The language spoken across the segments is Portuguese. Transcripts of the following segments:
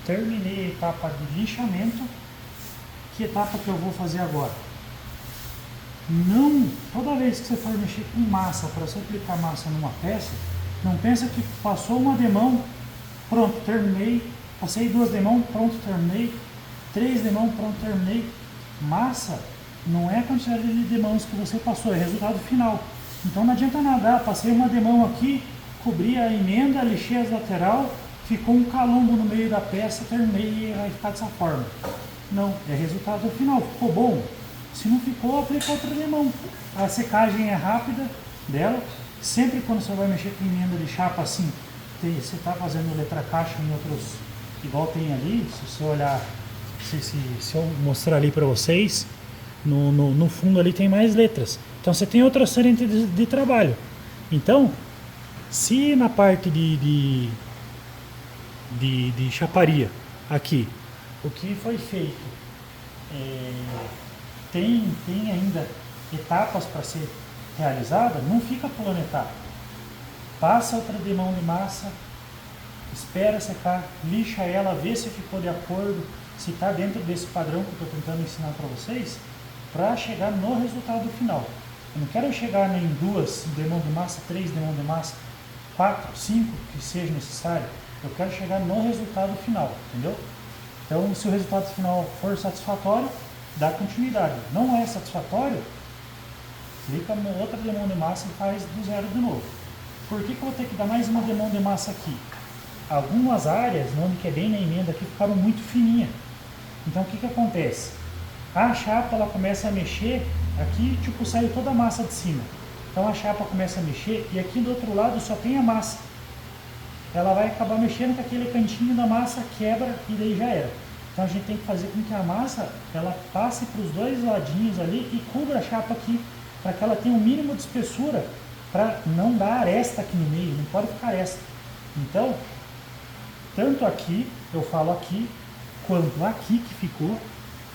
terminei a etapa de lixamento. Que etapa que eu vou fazer agora? Não, toda vez que você for mexer com massa, para você aplicar massa numa peça, não pensa que passou uma demão, pronto, terminei, passei 2 demãos, pronto, terminei, 3 demãos, pronto, terminei. Massa não é a quantidade de demãos que você passou, é resultado final. Então não adianta nada, passei uma demão aqui, cobri a emenda, lixei as lateral, ficou um calombo no meio da peça, terminei e vai ficar dessa forma. Não, é resultado final, ficou bom. Se não ficou, aplica outra demão. A secagem é rápida dela. Sempre quando você vai mexer com emenda de chapa assim, você está fazendo letra caixa em outros, igual tem ali, se você olhar, se eu mostrar ali para vocês, no fundo ali tem mais letras. Então você tem outra série de trabalho. Então, se na parte de chaparia aqui, o que foi feito, tem ainda etapas para ser realizada, não fica pulando etapa. Passa outra demão de massa, espera secar, lixa ela, vê se ficou de acordo, se está dentro desse padrão que eu estou tentando ensinar para vocês, para chegar no resultado final. Eu não quero chegar em 2 demão de massa, 3 demão de massa, 4, 5, que seja necessário. Eu quero chegar no resultado final, entendeu? Então, se o resultado final for satisfatório, dá continuidade. Não é satisfatório, clica em outra demão de massa e faz do zero de novo. Por que eu vou ter que dar mais uma demão de massa aqui? Algumas áreas, onde que é bem na emenda aqui, ficaram muito fininhas. Então, o que acontece? A chapa ela começa a mexer, aqui tipo saiu toda a massa de cima. Então a chapa começa a mexer e aqui do outro lado só tem a massa. Ela vai acabar mexendo com aquele cantinho da massa, quebra e daí já era. Então a gente tem que fazer com que a massa ela passe para os 2 ladinhos ali e cubra a chapa aqui, para que ela tenha um mínimo de espessura, para não dar aresta aqui no meio, não pode ficar aresta. Então, tanto aqui, eu falo aqui, quanto aqui que ficou,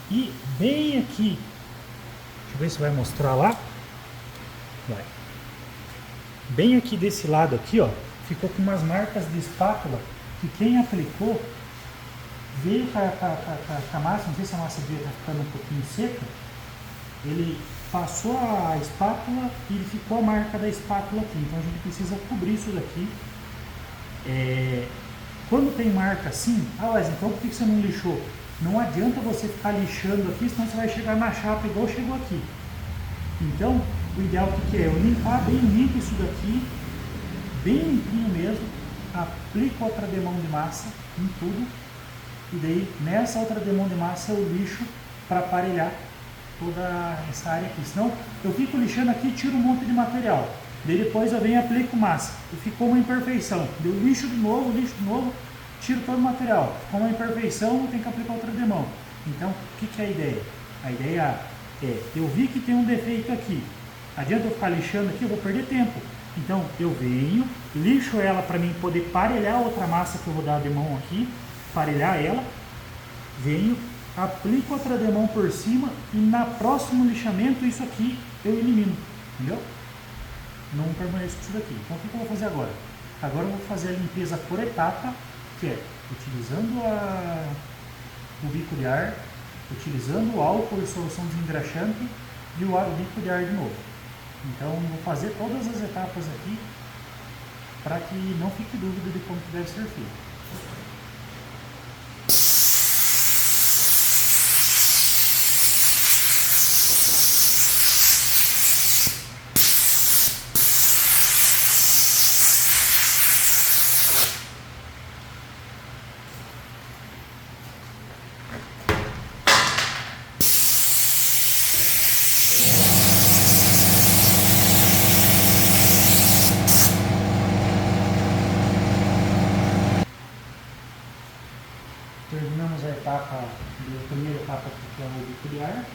e bem aqui, deixa eu ver se vai mostrar lá, vai. Bem aqui desse lado aqui, ó, ficou com umas marcas de espátula, que quem aplicou, veio com a massa, não sei se a massa veio tá ficando um pouquinho seca, ele passou a espátula e ele ficou a marca da espátula aqui, então a gente precisa cobrir isso daqui. Quando tem marca assim, mas então por que você não lixou? Não adianta você ficar lixando aqui, senão você vai chegar na chapa igual chegou aqui. Então, o ideal que é? Eu limpar bem limpo isso daqui, bem limpinho mesmo, aplico outra demão de massa em tudo, e daí nessa outra demão de massa eu lixo para aparelhar toda essa área aqui. Senão eu fico lixando aqui e tiro um monte de material. Daí depois eu venho e aplico massa. E ficou uma imperfeição. Eu lixo de novo, tiro todo o material. Ficou uma imperfeição, eu tenho que aplicar outra demão. Então, o que é a ideia? A ideia é, eu vi que tem um defeito aqui. Adianta eu ficar lixando aqui, eu vou perder tempo. Então, eu venho, lixo ela para mim poder parelhar a outra massa que eu vou dar a demão aqui, parelhar ela, venho, aplico outra demão por cima e na próximo lixamento isso aqui eu elimino, entendeu? Não permaneço com isso daqui. Então o que eu vou fazer agora? Agora eu vou fazer a limpeza por etapa, que é utilizando o bico de ar, utilizando o álcool e solução desengraxante e o bico de ar de novo. Então eu vou fazer todas as etapas aqui para que não fique dúvida de como que deve ser feito. Terminamos a primeira etapa que é o bico de ar.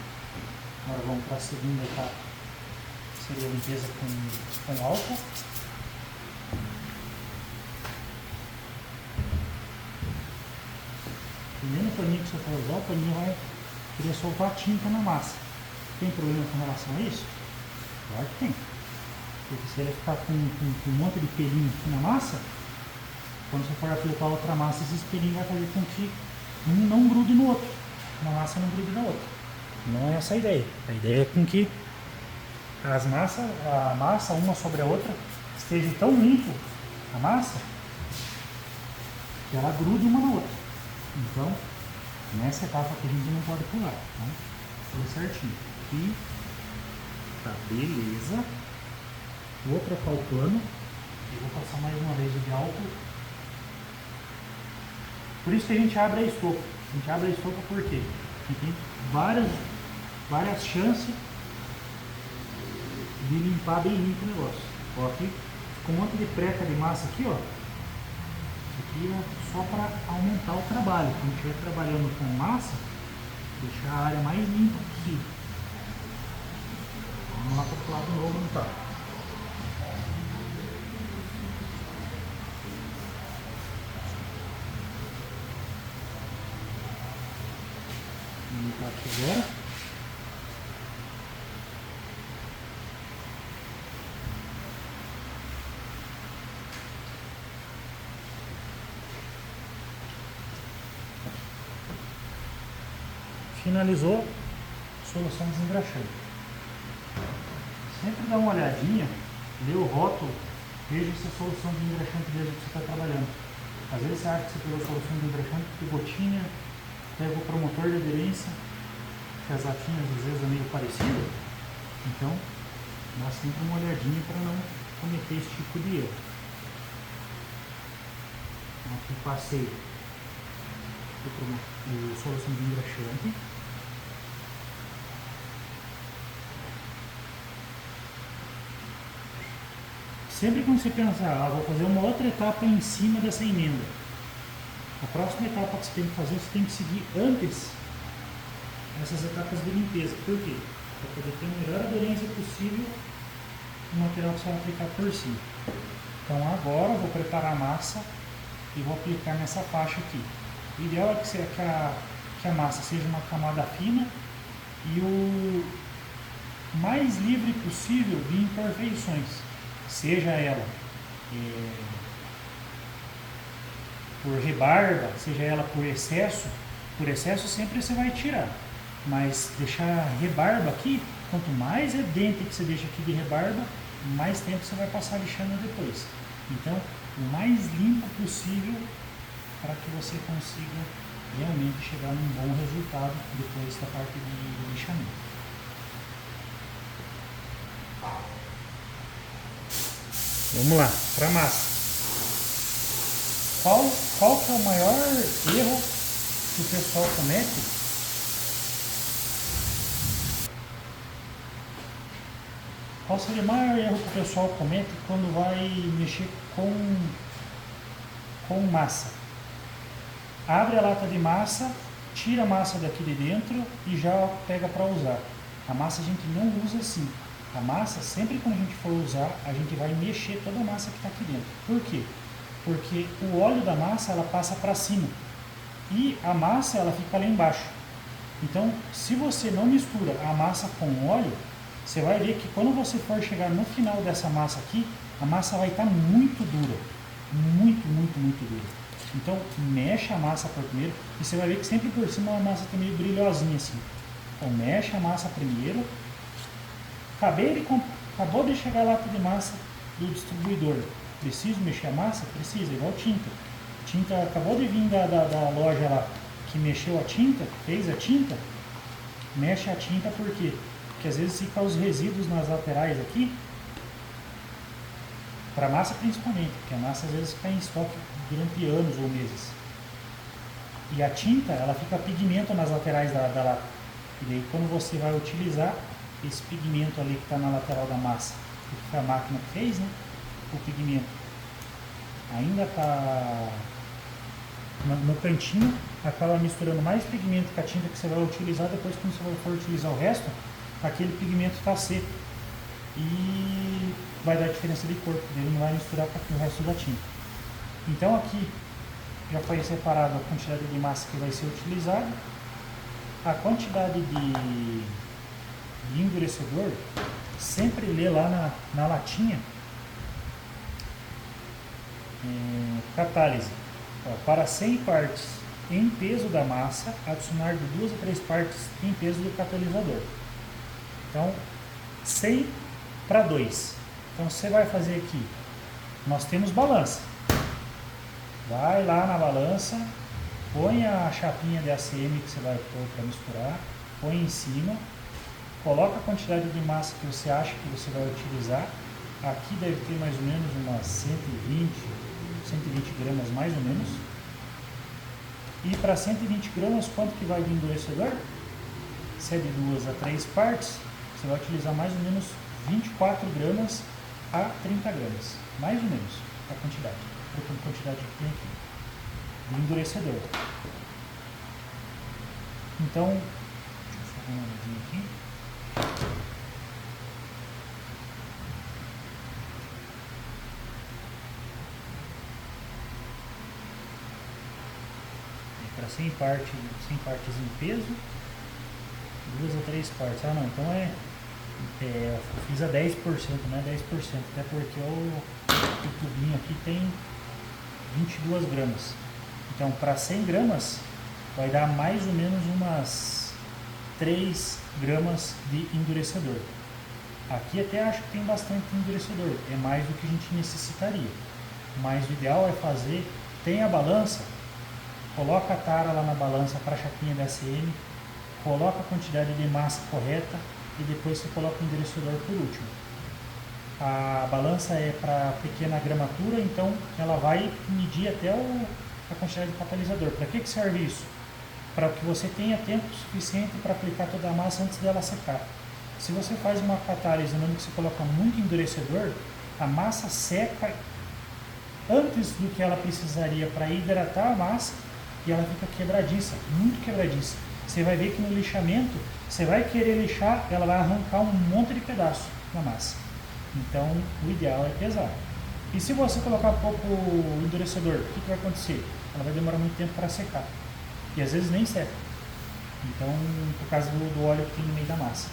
Agora vamos para a segunda etapa, que seria a limpeza com álcool. Primeiro paninho que você for usar, o paninho vai querer soltar a tinta na massa. Tem problema com relação a isso? Claro que tem. Porque se ele ficar com um monte de pelinho aqui na massa, quando você for aplicar outra massa, esse espelhinho vai fazer com que um não grude no outro, uma massa não grude na outra. Não é essa a ideia. A ideia é com que a massa uma sobre a outra esteja tão limpo a massa que ela grude uma na outra. Então, nessa etapa aqui a gente não pode pular, tá? Tudo certinho. Aqui, tá, beleza. Vou trocar o pano e vou passar mais uma vez o de álcool. Por isso que a gente abre a estopa. A gente abre a estopa porque tem várias chances de limpar bem limpo o negócio. Ó, aqui ficou um monte de preca de massa aqui, ó. Isso aqui é só para aumentar o trabalho. Quando estiver trabalhando com massa, deixar a área mais limpa possível. Vamos lá para o outro lado novo, não tá? Vamos limpar aqui agora. Finalizou, solução desengraxante. Sempre dá uma olhadinha, lê o rótulo, veja se a solução desengraxante mesmo que você está trabalhando. Às vezes você acha que você pegou a solução desengraxante porque gotinha, pega o promotor de aderência, que as latinhas às vezes é meio parecido. Então, dá sempre uma olhadinha para não cometer esse tipo de erro. Aqui passei a solução desengraxante. Sempre quando você pensar, vou fazer uma outra etapa em cima dessa emenda. A próxima etapa que você tem que fazer, você tem que seguir antes essas etapas de limpeza. Por quê? Para poder ter a melhor aderência possível no material que você vai aplicar por cima. Então agora eu vou preparar a massa e vou aplicar nessa faixa aqui. O ideal é que a massa seja uma camada fina e o mais livre possível de imperfeições. Seja ela por rebarba, seja ela por excesso sempre você vai tirar, mas deixar rebarba aqui, quanto mais é dente que você deixa aqui de rebarba, mais tempo você vai passar lixando depois. Então, o mais limpo possível para que você consiga realmente chegar num bom resultado depois da parte de lixamento. Vamos lá, para a massa. Qual que é o maior erro que o pessoal comete? Qual seria o maior erro que o pessoal comete quando vai mexer com massa? Abre a lata de massa, tira a massa daqui de dentro e já pega para usar. A massa a gente não usa assim. A massa, sempre quando a gente for usar, a gente vai mexer toda a massa que está aqui dentro. Por quê? Porque o óleo da massa, ela passa para cima. E a massa, ela fica lá embaixo. Então, se você não mistura a massa com o óleo, você vai ver que quando você for chegar no final dessa massa aqui, a massa vai estar muito dura. Muito, muito, muito dura. Então, mexe a massa por primeiro. E você vai ver que sempre por cima a massa está meio brilhosinha assim. Então, mexe a massa primeiro. Acabou de chegar a lata de massa do distribuidor. Preciso mexer a massa? Precisa, igual tinta. Tinta acabou de vir da loja lá que mexeu a tinta, fez a tinta. Mexe a tinta por quê? Porque às vezes fica os resíduos nas laterais aqui. Para massa principalmente, porque a massa às vezes fica em estoque durante anos ou meses. E a tinta, ela fica pigmento nas laterais da lata. E daí quando você vai utilizar esse pigmento ali que está na lateral da massa, que foi a máquina que fez, né? O pigmento ainda está no cantinho, acaba misturando mais pigmento com a tinta que você vai utilizar. Depois, quando você for utilizar o resto, aquele pigmento está seco e vai dar diferença de cor, ele não vai misturar com o resto da tinta. Então aqui já foi separado a quantidade de massa que vai ser utilizada, a quantidade de endurecedor, sempre lê lá na latinha Catálise. Ó, para 100 partes em peso da massa, adicionar de 2 a 3 partes em peso do catalisador. Então, 100 para 2. Então, você vai fazer aqui. Nós temos balança. Vai lá na balança, põe a chapinha de ACM que você vai pôr para misturar, põe em cima, coloca a quantidade de massa que você acha que você vai utilizar. Aqui deve ter mais ou menos umas 120 gramas mais ou menos. E para 120 gramas, quanto que vai de endurecedor? Se é de 2 a 3 partes, você vai utilizar mais ou menos 24 gramas a 30 gramas. Mais ou menos a quantidade. A quantidade que tem aqui. De endurecedor. Então, deixa eu só dar uma olhadinha aqui. Para 100 partes em peso, 2 a 3 partes. Ah não, então eu fiz a 10%, não é 10%, até porque o tubinho aqui tem 22 gramas. Então para 100 gramas vai dar mais ou menos umas 3 gramas de endurecedor. Aqui até acho que tem bastante endurecedor, é mais do que a gente necessitaria. Mas o ideal é fazer, tem a balança, coloca a tara lá na balança para a chapinha da ACM, coloca a quantidade de massa correta e depois você coloca o endurecedor por último. A balança é para pequena gramatura, então ela vai medir até a quantidade de catalisador. Para que serve isso? Para que você tenha tempo suficiente para aplicar toda a massa antes dela secar. Se você faz uma catálise onde você coloca muito endurecedor, a massa seca antes do que ela precisaria para hidratar a massa e ela fica quebradiça, muito quebradiça. Você vai ver que no lixamento, você vai querer lixar, ela vai arrancar um monte de pedaço na massa. Então, o ideal é pesar. E se você colocar pouco endurecedor, o que vai acontecer? Ela vai demorar muito tempo para secar. E às vezes nem seca. Então, por causa do óleo que tem no meio da massa.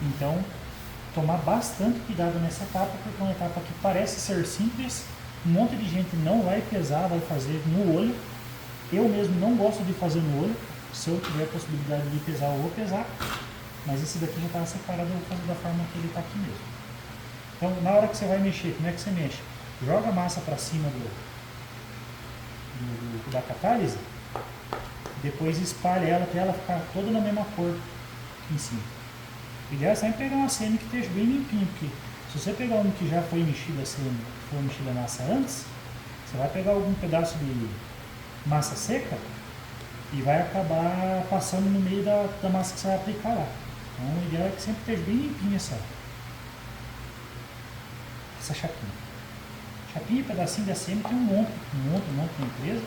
Então, tomar bastante cuidado nessa etapa, porque é uma etapa que parece ser simples, um monte de gente não vai pesar, vai fazer no olho. Eu mesmo não gosto de fazer no olho, se eu tiver a possibilidade de pesar, eu vou pesar, mas esse daqui já está separado, eu vou fazer da forma que ele está aqui mesmo. Então, na hora que você vai mexer, como é que você mexe? Joga a massa para cima da catálise, depois espalha ela até ela ficar toda na mesma cor em cima. O ideal é sempre pegar uma ACM que esteja bem limpinho, porque se você pegar um que já foi mexido assim, foi mexida a massa antes, você vai pegar algum pedaço de massa seca e vai acabar passando no meio da massa que você vai aplicar lá. Então o ideal é que sempre esteja bem limpinha essa chapinha. Chapinha e pedacinho de ACM tem um monte na empresa.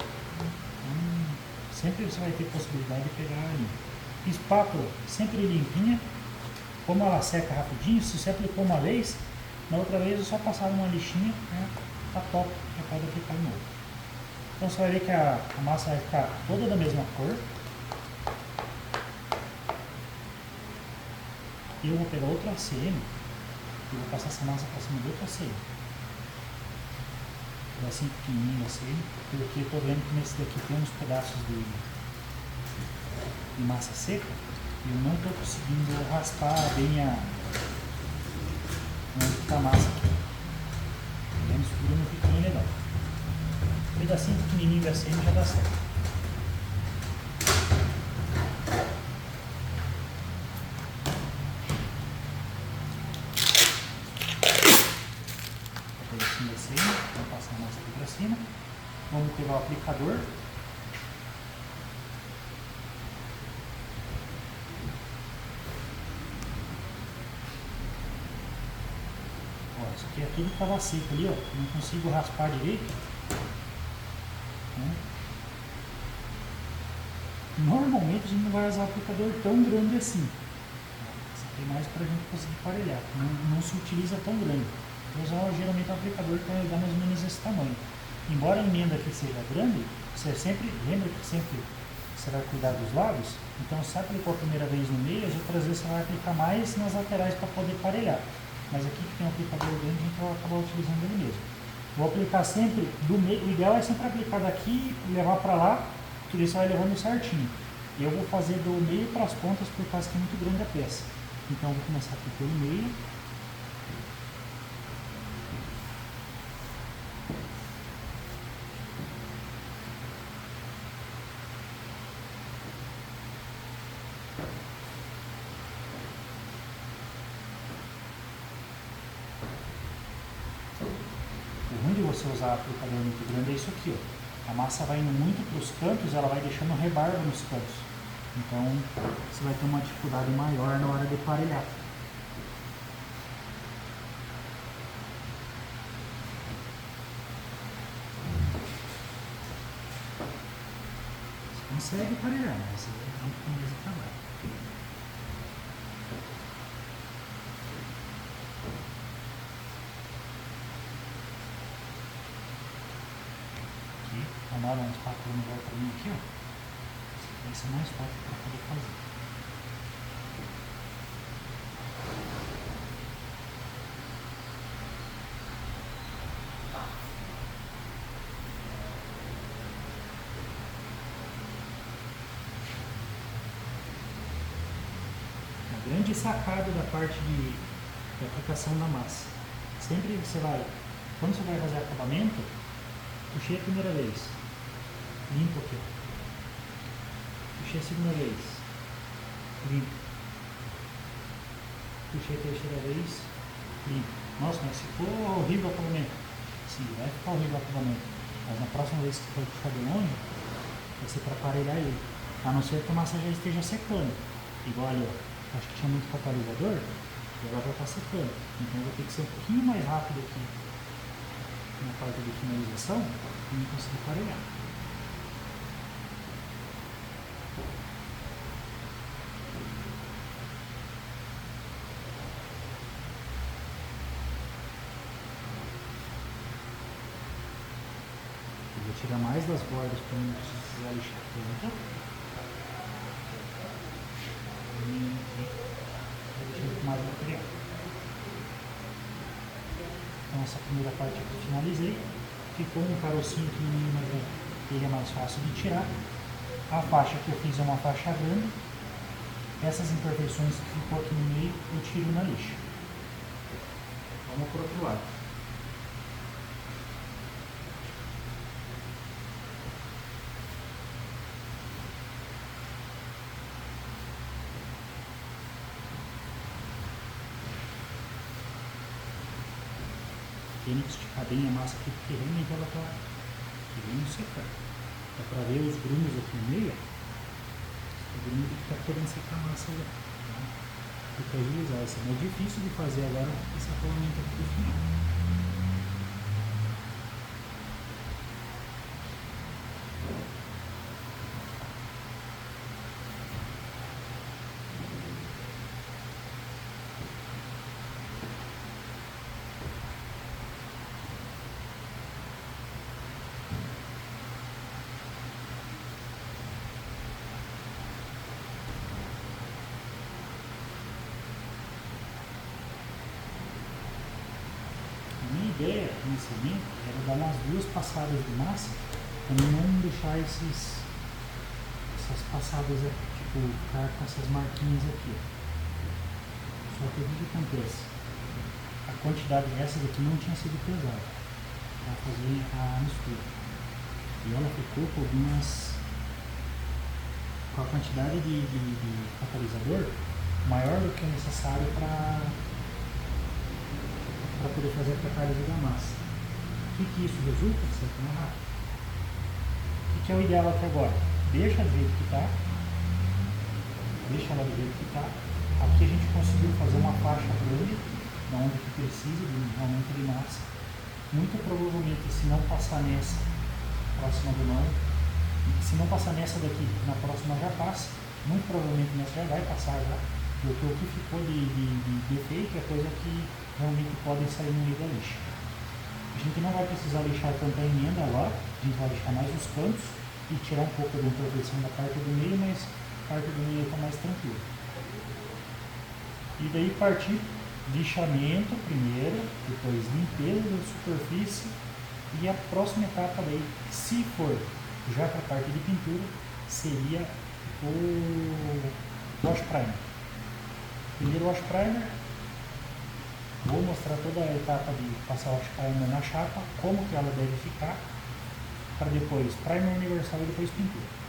Sempre você vai ter possibilidade de pegar ali. Espátula sempre limpinha. Como ela seca rapidinho, se você aplicou uma vez, na outra vez é só passar uma lixinha, né? Tá top, já pode aplicar de novo. Então você vai ver que a massa vai ficar toda da mesma cor. E eu vou pegar outra ACM e vou passar essa massa para cima de outra ACM. Assim pequenininho ACM, porque eu estou vendo que nesse daqui tem uns pedaços de massa seca e eu não estou conseguindo raspar bem onde está a massa aqui. Bem escuro não fica bem legal. Um pedacinho pequenininho da ACM já dá certo. Vamos passar a massa aqui para cima. Vamos pegar o aplicador. Ó, isso aqui é tudo que estava seco ali, ó. Não consigo raspar direito. Normalmente a gente não vai usar o aplicador tão grande assim. Isso aqui é mais para a gente conseguir parelhar. Não se utiliza tão grande. Vou usar geralmente um aplicador que vai dar mais ou menos esse tamanho. Embora a emenda aqui seja grande, você sempre lembra que sempre você vai cuidar dos lados. Então, se aplicou a primeira vez no meio, as outras vezes você vai aplicar mais nas laterais para poder parelhar. Mas aqui que tem um aplicador grande, a gente vai acabar utilizando ele mesmo. Vou aplicar sempre do meio, o ideal é sempre aplicar daqui e levar para lá, que daí você vai levando certinho. Eu vou fazer do meio para as pontas por causa que é muito grande a peça. Então eu vou começar aqui pelo meio. O ruim de você usar aplicador muito grande é isso aqui, ó. A massa vai indo muito para os cantos, ela vai deixando rebarba nos cantos. Então você vai ter uma dificuldade maior na hora de aparelhar. Você consegue aparelhar, mas você não tem mais trabalho. Tomar um espátula no para mim aqui, ó. Vai ser mais fácil para poder fazer. A grande sacada da parte de aplicação da massa. Sempre você vai, quando você vai fazer acabamento, puxei a primeira vez. Limpo aqui. Puxei a segunda vez. Limpo. Puxei a terceira vez. Limpo. Nossa, mas ficou horrível o acabamento. Sim, vai ficar horrível o acabamento. Mas na próxima vez que for puxar de longe, vai ser para aparelhar ele. A não ser que a massa já esteja secando. Igual ali, ó. Acho que tinha muito catalisador. E ela já está secando. Então eu vou ter que ser um pouquinho mais rápido aqui na parte de finalização para não conseguir aparelhar. Vou tirar mais das bordas para não precisar lixar tanto. Vou deixar mais material. Então essa primeira parte aqui eu finalizei. Ficou um carocinho pequenininho, mas ele é mais fácil de tirar. A faixa que eu fiz é uma faixa grande. Essas imperfeições que ficou aqui no meio eu tiro na lixa. Vamos para o outro lado. Tem que esticar bem a massa aqui, porque realmente ela está querendo secar. Dá para ver os grumos aqui no meio. O grumo que está querendo secar a massa já. Tá? Fica agilizar. Isso é mais difícil de fazer agora esse acabamento aqui do final. A ideia inicialmente era dar umas 2 passadas de massa para não deixar essas passadas aqui, tipo, ficar com essas marquinhas aqui. Só que o que acontece? A quantidade dessas aqui não tinha sido pesada para fazer a mistura. E ela ficou com a quantidade de catalisador maior do que o necessário para poder fazer a catálise da massa. O que isso resulta? Seca mais rápido. O que é o ideal aqui agora? Deixa do jeito que está. Deixa ela do jeito que está. Aqui a gente conseguiu fazer uma faixa grande, onde que precisa de um aumento de massa. Muito provavelmente, se não passar nessa próxima do mão, se não passar nessa daqui, na próxima já passa. Muito provavelmente nessa já vai passar já. Porque o que ficou de defeito é coisa que realmente podem sair no meio da lixa. A gente não vai precisar lixar tanta emenda agora, a gente vai lixar mais os cantos e tirar um pouco da imperfeição da parte do meio, mas a parte do meio está mais tranquila. E daí partir lixamento primeiro, depois limpeza da superfície E a próxima etapa daí, se for já para a parte de pintura, seria o wash primer. Primeiro wash primer, vou mostrar toda a etapa de passar wash primer na chapa, como que ela deve ficar, para depois primer universal e depois pintura.